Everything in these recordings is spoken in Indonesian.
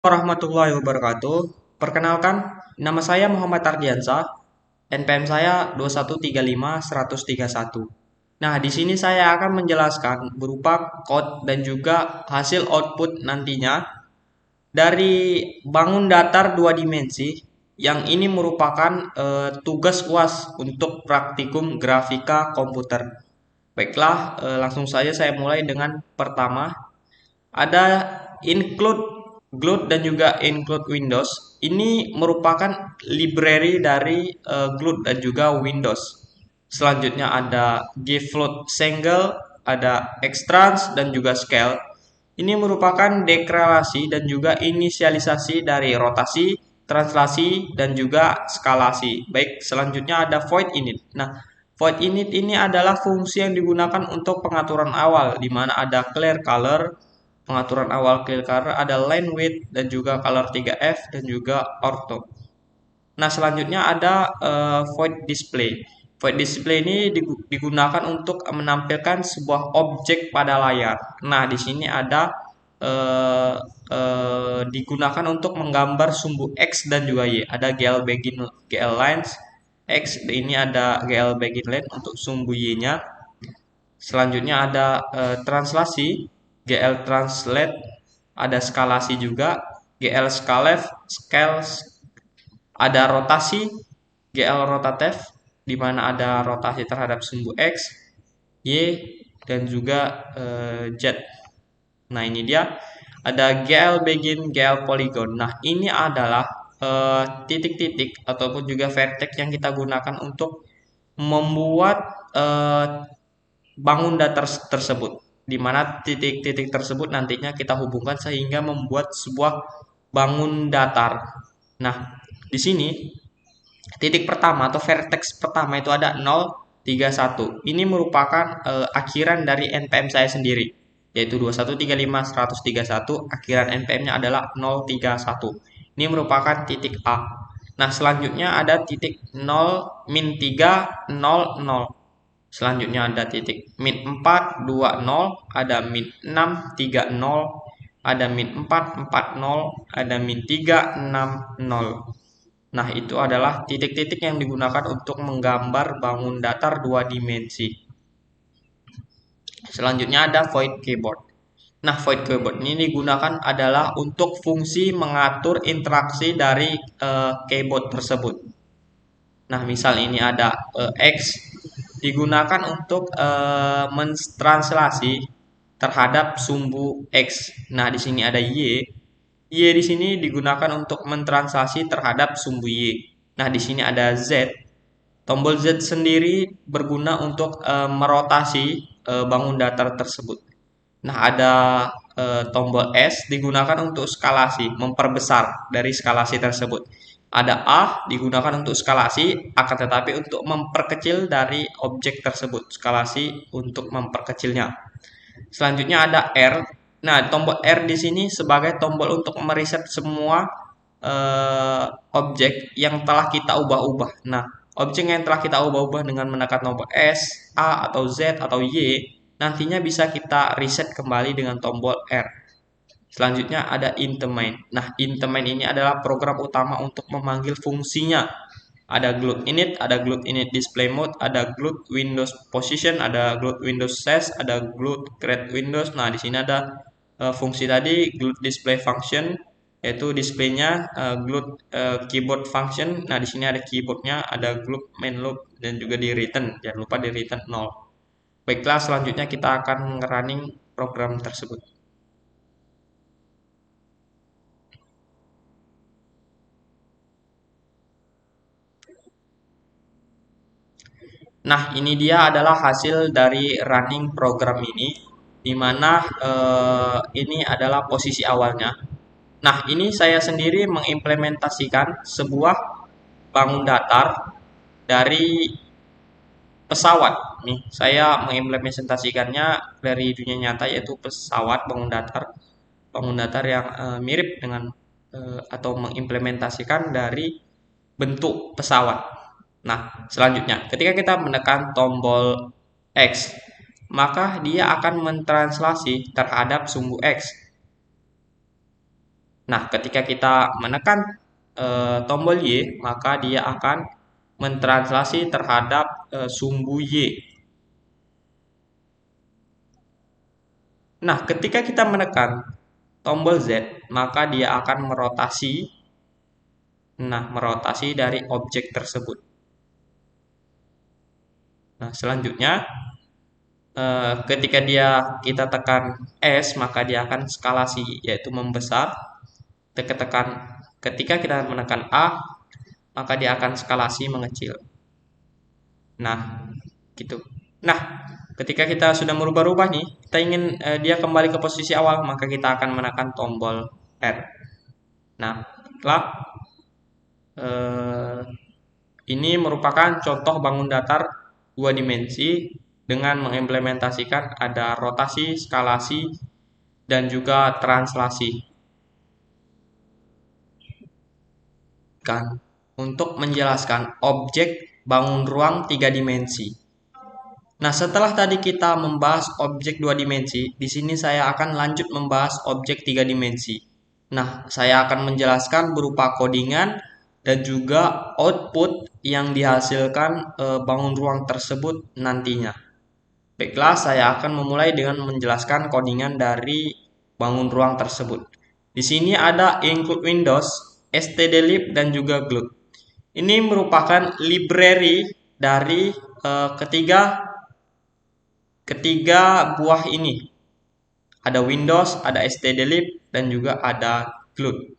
Warahmatullahi wabarakatuh. Perkenalkan, nama saya Muhammad Ardiansah. NPM saya 2135131. Nah, di sini saya akan menjelaskan berupa code dan juga hasil output nantinya dari bangun datar dua dimensi yang ini merupakan tugas UAS untuk praktikum grafika komputer. Baiklah, langsung saja saya mulai dengan pertama. Ada include Glut dan juga include Windows. Ini merupakan library dari Glut dan juga Windows. Selanjutnya ada gfloat single, ada extrans dan juga scale. Ini merupakan deklarasi dan juga inisialisasi dari rotasi, translasi dan juga skalasi. Baik, selanjutnya ada void init. Nah, void init ini adalah fungsi yang digunakan untuk pengaturan awal di mana ada clear color, pengaturan awal clear color, ada line width dan juga color 3F dan juga ortho. Nah, selanjutnya ada void display. Void display ini digunakan untuk menampilkan sebuah objek pada layar. Nah, di sini ada digunakan untuk menggambar sumbu X dan juga Y. Ada GL begin, GL lines X, ini ada GL begin line untuk sumbu Y-nya. Selanjutnya ada translasi, GL translate, ada skalasi juga, GL scalef, scale, ada rotasi, GL rotative, di mana ada rotasi terhadap sumbu X, Y, dan juga Z. Nah, ini dia. Ada GL begin, GL polygon. Nah, ini adalah titik-titik ataupun juga vertex yang kita gunakan untuk membuat bangun datar tersebut, di mana titik-titik tersebut nantinya kita hubungkan sehingga membuat sebuah bangun datar. Nah, di sini titik pertama atau vertex pertama itu ada 031. Ini merupakan akhiran dari NPM saya sendiri, yaitu 2135131. Akhiran NPM-nya adalah 031. Ini merupakan titik A. Nah, selanjutnya ada titik 0 min 3 00. Selanjutnya ada titik min 4 20, ada min 6 30, ada min 4 40, ada min 3 60. Nah, itu adalah titik-titik yang digunakan untuk menggambar bangun datar dua dimensi. Selanjutnya ada void keyboard. Nah, void keyboard ini digunakan adalah untuk fungsi mengatur interaksi dari keyboard tersebut. Nah, misal ini ada X digunakan untuk mentranslasi terhadap sumbu X. Nah, di sini ada Y. Y di sini digunakan untuk mentranslasi terhadap sumbu Y. Nah, di sini ada Z. Tombol Z sendiri berguna untuk merotasi bangun datar tersebut. Nah, ada tombol S digunakan untuk skalasi, memperbesar dari skalasi tersebut. Ada A digunakan untuk skalasi, akan tetapi untuk memperkecil dari objek tersebut, skalasi untuk memperkecilnya. Selanjutnya ada R. Nah, tombol R di sini sebagai tombol untuk mereset semua objek yang telah kita ubah-ubah. Nah, objek yang telah kita ubah-ubah dengan menekan tombol S, A, atau Z, atau Y, nantinya bisa kita reset kembali dengan tombol R. Selanjutnya ada intermain. Nah, intermain ini adalah program utama untuk memanggil fungsinya. Ada glut init, ada glut init display mode, ada glut Windows position, ada glut Windows size, ada glut create Windows. Nah, di sini ada fungsi tadi glut display function, yaitu displaynya glut keyboard function. Nah, di sini ada keyboardnya, ada glut main loop dan juga di return. Jangan lupa di return 0. Baiklah, selanjutnya kita akan running program tersebut. Nah, ini dia adalah hasil dari running program ini, di mana ini adalah posisi awalnya. Nah, ini saya sendiri mengimplementasikan sebuah bangun datar dari pesawat. Nih, saya mengimplementasikannya dari dunia nyata, yaitu pesawat bangun datar yang mirip dengan atau mengimplementasikan dari bentuk pesawat. Nah, selanjutnya, ketika kita menekan tombol X, maka dia akan mentranslasi terhadap sumbu X. Nah, ketika kita menekan tombol Y, maka dia akan mentranslasi terhadap sumbu Y. Nah, ketika kita menekan tombol Z, maka dia akan merotasi. Nah, merotasi dari objek tersebut. Nah, selanjutnya ketika kita tekan S, maka dia akan skalasi, yaitu membesar. Ketika kita menekan A, maka dia akan skalasi mengecil. Nah, gitu. Nah, ketika kita sudah merubah-rubah nih, kita ingin dia kembali ke posisi awal, maka kita akan menekan tombol R. Nah, setelah ini merupakan contoh bangun datar 2 dimensi dengan mengimplementasikan ada rotasi, skalasi, dan juga translasi. Untuk menjelaskan objek bangun ruang 3 dimensi. Nah, setelah tadi kita membahas objek 2 dimensi, di sini saya akan lanjut membahas objek 3 dimensi. Nah, saya akan menjelaskan berupa codingan dan juga output yang dihasilkan bangun ruang tersebut nantinya. Baiklah, saya akan memulai dengan menjelaskan codingan dari bangun ruang tersebut. Di sini ada include Windows, stdlib, dan juga glut. Ini merupakan library dari ketiga buah ini. Ada Windows, ada stdlib, dan juga ada glut.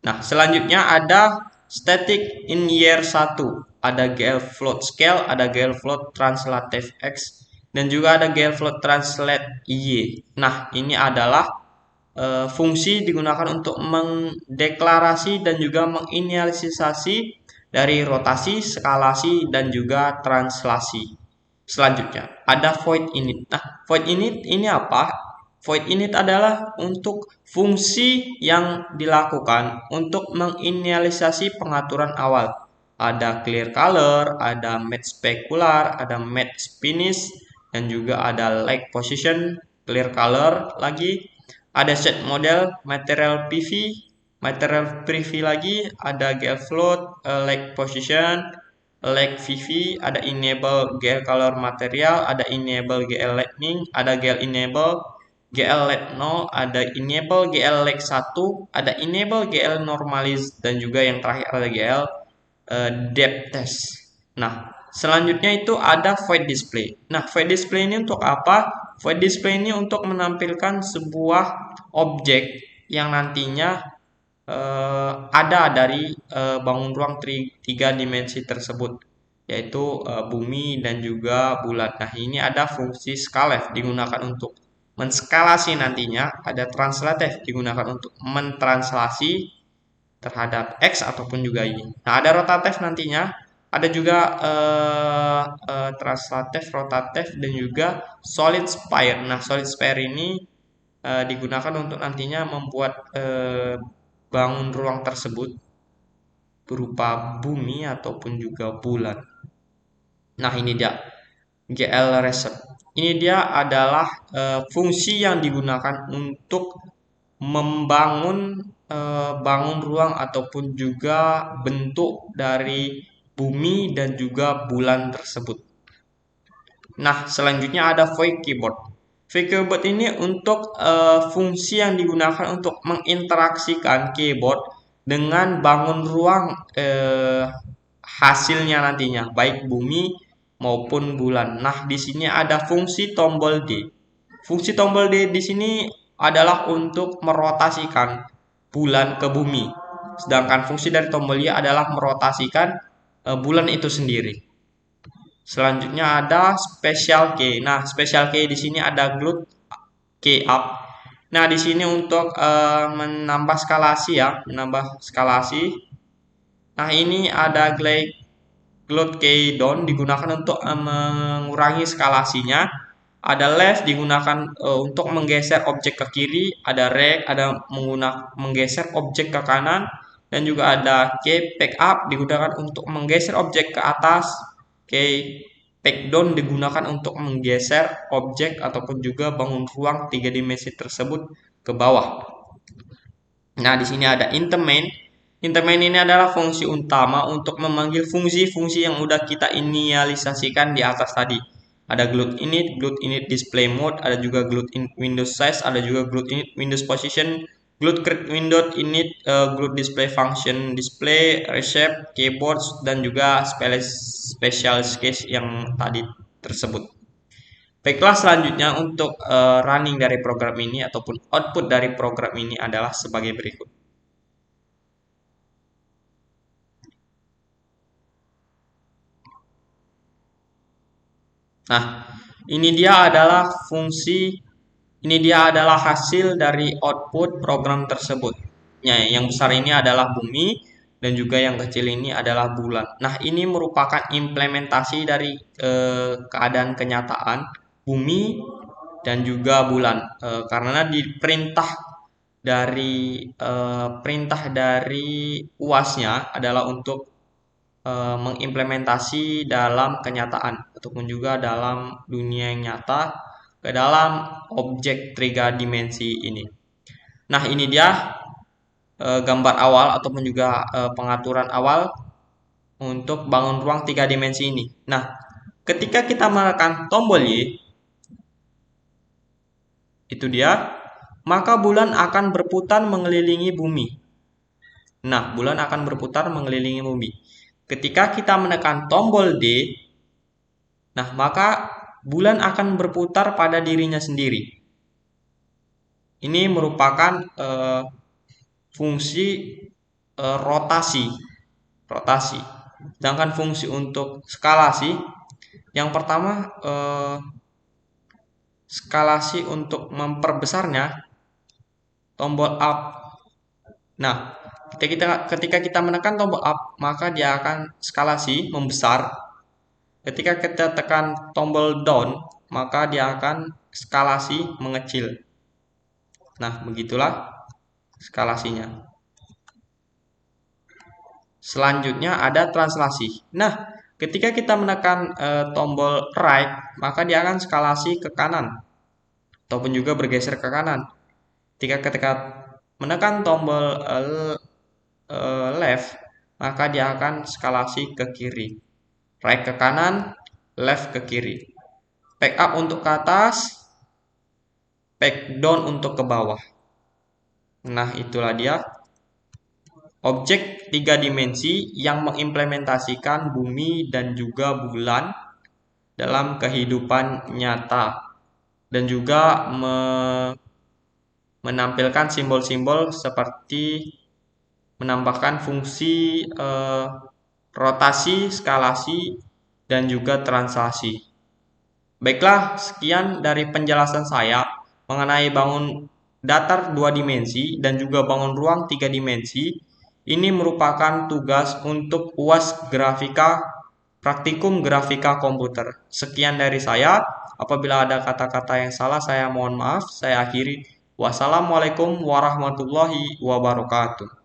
Nah, selanjutnya ada static in year 1. Ada GL float scale, ada GL float translative X, dan juga ada GL float translate Y. Nah, ini adalah fungsi digunakan untuk mendeklarasi dan juga menginisialisasi dari rotasi, skalasi, dan juga translasi. Selanjutnya, ada void init. Nah, void init ini apa? Void init adalah untuk fungsi yang dilakukan untuk menginisialisasi pengaturan awal. Ada clear color, ada matte specular, ada matte finish, dan juga ada light position, clear color lagi. Ada set model, material PV, material preview lagi, ada GL float, light position, light VV, ada enable GL color material, ada enable GL lightning, ada GL enable GL light 0, ada enable GL light 1, ada enable GL normalize, dan juga yang terakhir ada GL depth test. Nah, selanjutnya itu ada void display. Nah, void display ini untuk apa? Void display ini untuk menampilkan sebuah objek yang nantinya ada dari bangun ruang 3 dimensi tersebut, yaitu bumi dan juga bulan. Nah, ini ada fungsi scalar digunakan untuk menskalasi nantinya, ada translative digunakan untuk mentranslasi terhadap X ataupun juga Y. Nah, ada rotatif nantinya, ada juga translative, rotatif, dan juga solid spire. Nah, solid spire ini digunakan untuk nantinya membuat bangun ruang tersebut berupa bumi ataupun juga bulan. Nah, ini dia GL reset. Ini dia adalah fungsi yang digunakan untuk membangun bangun ruang ataupun juga bentuk dari bumi dan juga bulan tersebut. Nah, selanjutnya ada void keyboard. Void keyboard ini untuk fungsi yang digunakan untuk menginteraksikan keyboard dengan bangun ruang hasilnya nantinya, baik bumi maupun bulan. Nah, di sini ada fungsi tombol D. Fungsi tombol D di sini adalah untuk merotasikan bulan ke bumi. Sedangkan fungsi dari tombol Y adalah merotasikan bulan itu sendiri. Selanjutnya ada special key. Nah, special key di sini ada glut key up. Nah, di sini untuk menambah skalasi ya, menambah skalasi. Nah, ini ada glut key down digunakan untuk mengurangi skalasinya. Ada left digunakan untuk menggeser objek ke kiri, ada right ada menggeser objek ke kanan, dan juga ada key back up digunakan untuk menggeser objek ke atas. Key back down digunakan untuk menggeser objek ataupun juga bangun ruang 3 dimensi tersebut ke bawah. Nah, di sini ada int main. Int main ini adalah fungsi utama untuk memanggil fungsi-fungsi yang udah kita inisialisasikan di atas tadi. Ada gloat init display mode, ada juga gloat init Windows size, ada juga gloat init Windows position, gloat create window init, gloat display function display, reshape, keyboards, dan juga special case yang tadi tersebut. Baiklah, selanjutnya untuk running dari program ini ataupun output dari program ini adalah sebagai berikut. Nah, ini dia adalah hasil dari output program tersebut. Ya, yang besar ini adalah bumi dan juga yang kecil ini adalah bulan. Nah, ini merupakan implementasi dari keadaan kenyataan bumi dan juga bulan. Karena perintah dari UAS-nya adalah untuk mengimplementasi dalam kenyataan ataupun juga dalam dunia yang nyata ke dalam objek tiga dimensi ini. Nah, ini dia gambar awal ataupun juga pengaturan awal untuk bangun ruang tiga dimensi ini. Nah, ketika kita menekan tombol Y, itu dia, maka bulan akan berputar mengelilingi bumi. Nah, bulan akan berputar mengelilingi bumi. Ketika kita menekan tombol D, nah, maka bulan akan berputar pada dirinya sendiri. Ini merupakan fungsi rotasi. Sedangkan fungsi untuk skalasi, yang pertama skalasi untuk memperbesarnya, tombol up. Nah, ketika kita menekan tombol up, maka dia akan skalasi membesar. Ketika kita tekan tombol down, maka dia akan skalasi mengecil. Nah, begitulah skalasinya. Selanjutnya ada translasi. Nah, ketika kita menekan tombol right, maka dia akan skalasi ke kanan ataupun juga bergeser ke kanan. Ketika menekan tombol left, maka dia akan skalasi ke kiri. Right ke kanan, left ke kiri. Back up untuk ke atas, back down untuk ke bawah. Nah, itulah dia objek tiga dimensi yang mengimplementasikan bumi dan juga bulan dalam kehidupan nyata dan juga menampilkan simbol-simbol seperti menambahkan fungsi rotasi, skalasi, dan juga translasi. Baiklah, sekian dari penjelasan saya mengenai bangun datar 2 dimensi dan juga bangun ruang 3 dimensi. Ini merupakan tugas untuk UAS Grafika Praktikum Grafika Komputer. Sekian dari saya. Apabila ada kata-kata yang salah, saya mohon maaf. Saya akhiri. Wassalamualaikum warahmatullahi wabarakatuh.